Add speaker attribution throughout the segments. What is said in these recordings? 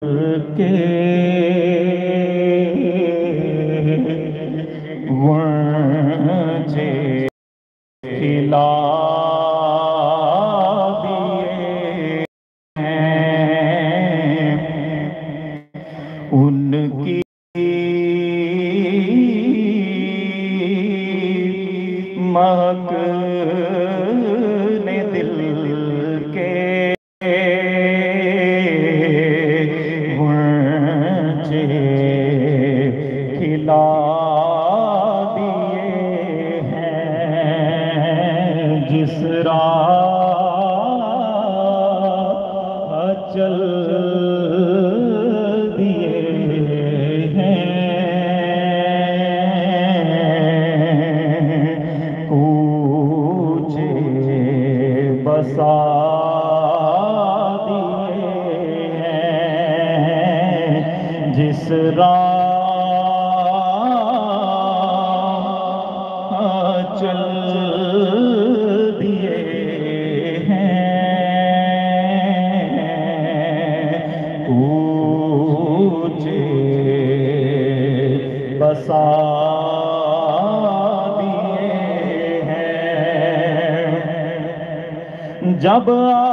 Speaker 1: के वंजे खिला दिए हैं उनकी महक ने दिल के वंजे खिला दिए हैं जिस राह चल दिए हैं कूचे बसा दिए हैं जिस राह चल दिए हैं कूचे बसा दिए हैं जब आ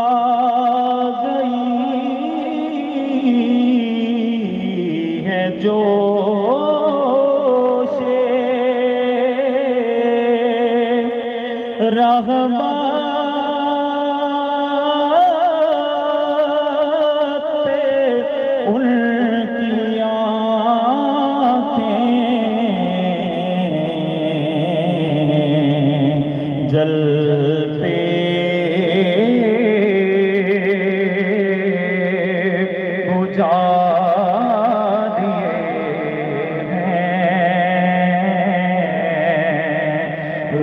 Speaker 1: गई है जोशे रहमत उनकी आँखें जलते बुझा दिए हैं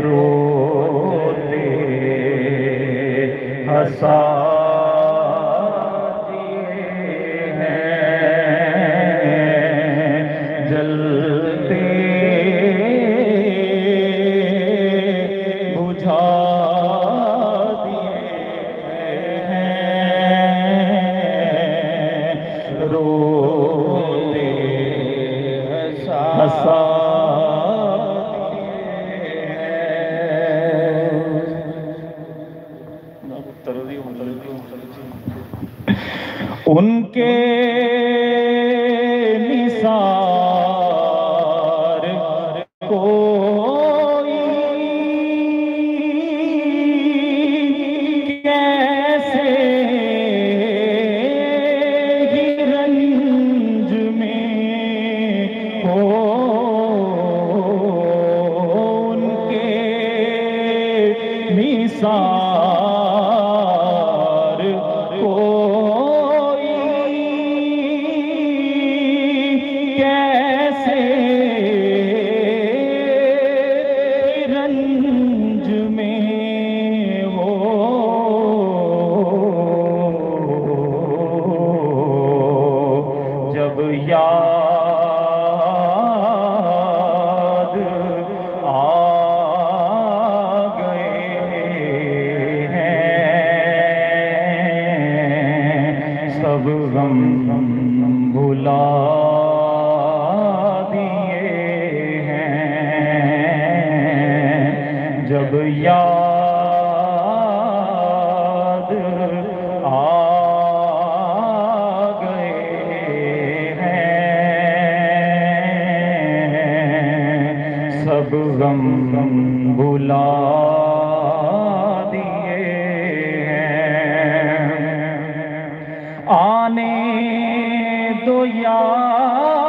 Speaker 1: रोते हंसा दिए हैं जलते बुझा रोते हंसा उनके निसार कोई कैसे ही रंज में हो उनके निसार कोई कैसे रंज में हो जब याद आ गए हैं सब गम भुला दिए हैं जब याद आ गए हैं सब गम भुला दिए हैं आने दो यार